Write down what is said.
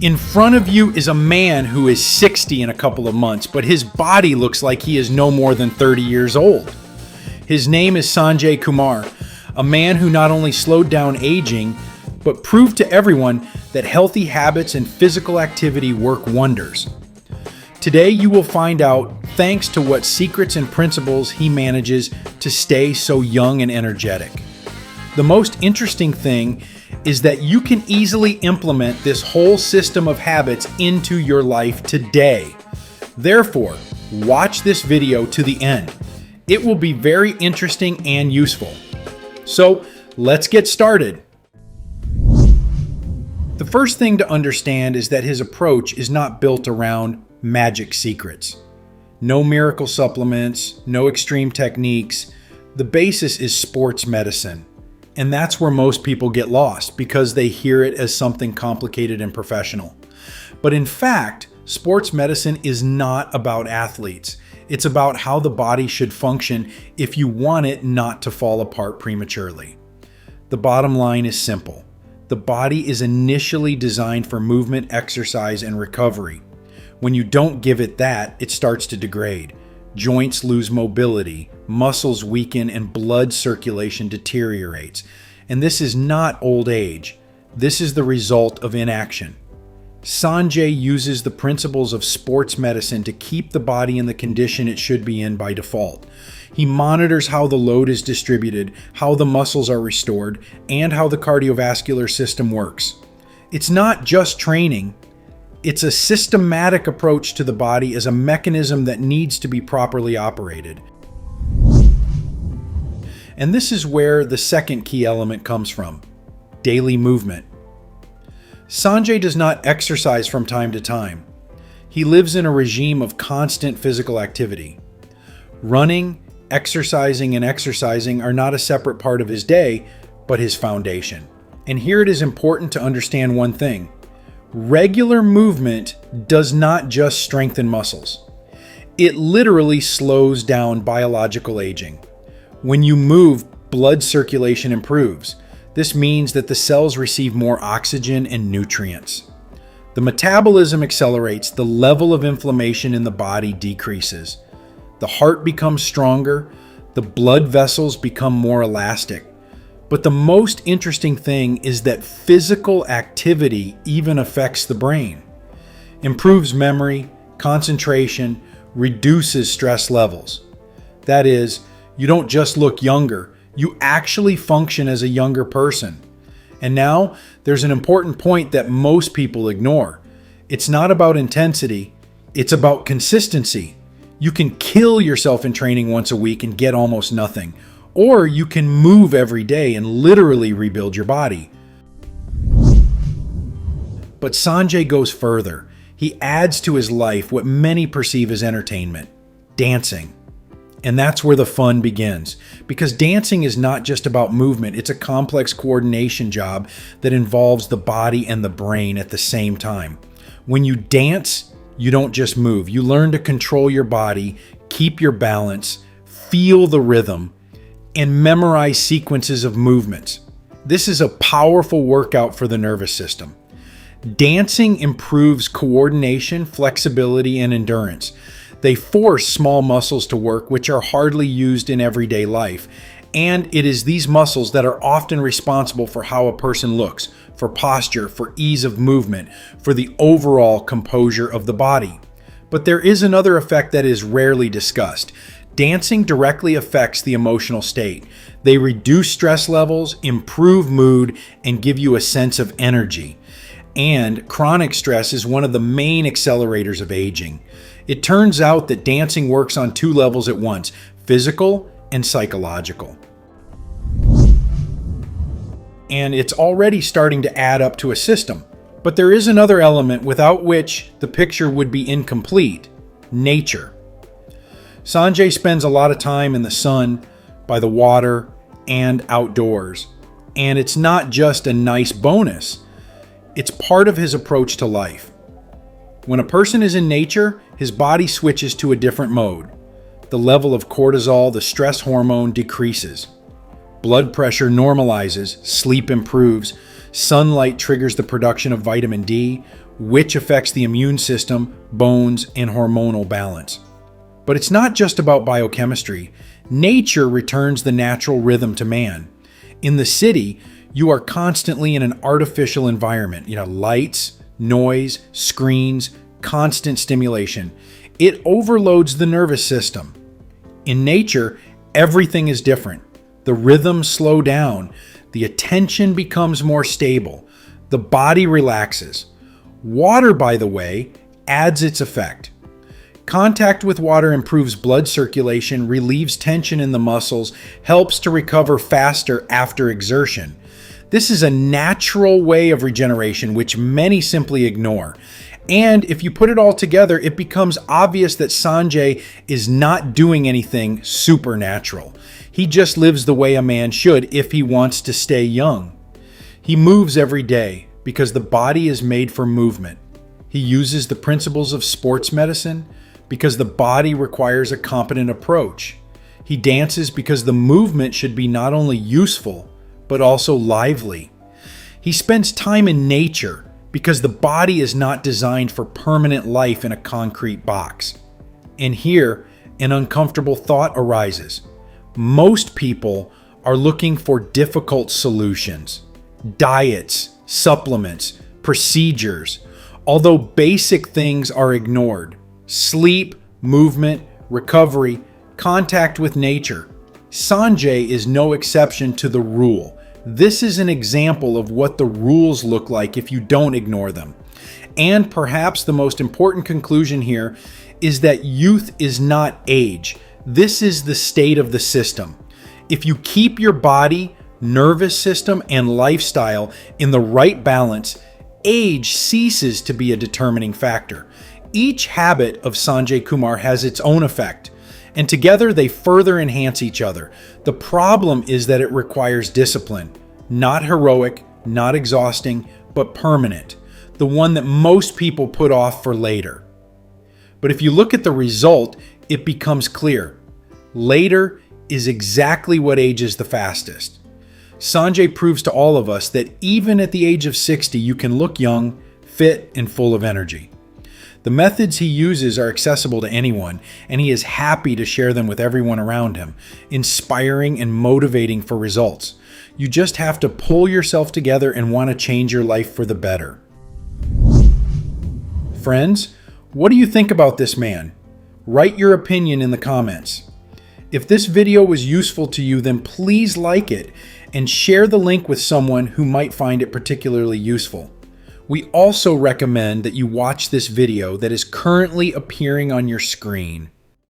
In front of you is a man who is 60 in a couple of months, but his body looks like he is no more than 30 years old. His name is Sanjay Kumar, a man who not only slowed down aging, but proved to everyone that healthy habits and physical activity work wonders. Today you will find out thanks to what secrets and principles he manages to stay so young and energetic. The most interesting thing is that you can easily implement this whole system of habits into your life today. Therefore, watch this video to the end. It will be very interesting and useful. So, let's get started. The first thing to understand is that his approach is not built around magic secrets. No miracle supplements, no extreme techniques. The basis is sports medicine. And that's where most people get lost because they hear it as something complicated and professional. But in fact, sports medicine is not about athletes. It's about how the body should function if you want it not to fall apart prematurely. The bottom line is simple. The body is initially designed for movement, exercise, and recovery. When you don't give it that, it starts to degrade. Joints lose mobility, muscles weaken, and blood circulation deteriorates. And this is not old age. This is the result of inaction. Sanjay uses the principles of sports medicine to keep the body in the condition it should be in by default. He monitors how the load is distributed, how the muscles are restored, and how the cardiovascular system works. It's not just training. It's a systematic approach to the body as a mechanism that needs to be properly operated. And this is where the second key element comes from: daily movement. Sanjay does not exercise from time to time. He lives in a regime of constant physical activity. Running, exercising, and exercising are not a separate part of his day, but his foundation. And here it is important to understand one thing. Regular movement does not just strengthen muscles. It literally slows down biological aging. When you move, blood circulation improves. This means that the cells receive more oxygen and nutrients. The metabolism accelerates, the level of inflammation in the body decreases. The heart becomes stronger, the blood vessels become more elastic. But the most interesting thing is that physical activity even affects the brain, improves memory, concentration, reduces stress levels. That is, you don't just look younger, you actually function as a younger person. And now, there's an important point that most people ignore. It's not about intensity, it's about consistency. You can kill yourself in training once a week and get almost nothing. Or you can move every day and literally rebuild your body. But Sanjay goes further. He adds to his life what many perceive as entertainment: dancing. And that's where the fun begins. Because dancing is not just about movement, it's a complex coordination job that involves the body and the brain at the same time. When you dance, you don't just move. You learn to control your body, keep your balance, feel the rhythm, and memorize sequences of movements. This is a powerful workout for the nervous system. Dancing improves coordination, flexibility, and endurance. They force small muscles to work, which are hardly used in everyday life. And it is these muscles that are often responsible for how a person looks, for posture, for ease of movement, for the overall composure of the body. But there is another effect that is rarely discussed. Dancing directly affects the emotional state. They reduce stress levels, improve mood, and give you a sense of energy. And chronic stress is one of the main accelerators of aging. It turns out that dancing works on two levels at once: physical and psychological. And it's already starting to add up to a system. But there is another element without which the picture would be incomplete: nature. Sanjay spends a lot of time in the sun, by the water, and outdoors. And it's not just a nice bonus. It's part of his approach to life. When a person is in nature, his body switches to a different mode. The level of cortisol, the stress hormone, decreases. Blood pressure normalizes, sleep improves, sunlight triggers the production of vitamin D, which affects the immune system, bones, and hormonal balance. But it's not just about biochemistry. Nature returns the natural rhythm to man. In the city, you are constantly in an artificial environment. Lights, noise, screens, constant stimulation. It overloads the nervous system. In nature, everything is different. The rhythms slow down. The attention becomes more stable. The body relaxes. Water, by the way, adds its effect. Contact with water improves blood circulation, relieves tension in the muscles, helps to recover faster after exertion. This is a natural way of regeneration which many simply ignore. And if you put it all together, it becomes obvious that Sanjay is not doing anything supernatural. He just lives the way a man should if he wants to stay young. He moves every day because the body is made for movement. He uses the principles of sports medicine because the body requires a competent approach. He dances because the movement should be not only useful, but also lively. He spends time in nature because the body is not designed for permanent life in a concrete box. And here, an uncomfortable thought arises. Most people are looking for difficult solutions, diets, supplements, procedures, although basic things are ignored. Sleep, movement, recovery, contact with nature. Sanjay is no exception to the rule. This is an example of what the rules look like if you don't ignore them. And perhaps the most important conclusion here is that youth is not age. This is the state of the system. If you keep your body, nervous system, and lifestyle in the right balance, age ceases to be a determining factor. Each habit of Sanjay Kumar has its own effect, and together they further enhance each other. The problem is that it requires discipline, not heroic, not exhausting, but permanent, the one that most people put off for later. But if you look at the result, it becomes clear. Later is exactly what ages the fastest. Sanjay proves to all of us that even at the age of 60, you can look young, fit, and full of energy. The methods he uses are accessible to anyone, and he is happy to share them with everyone around him, inspiring and motivating for results. You just have to pull yourself together and want to change your life for the better. Friends, what do you think about this man? Write your opinion in the comments. If this video was useful to you, then please like it and share the link with someone who might find it particularly useful. We also recommend that you watch this video that is currently appearing on your screen.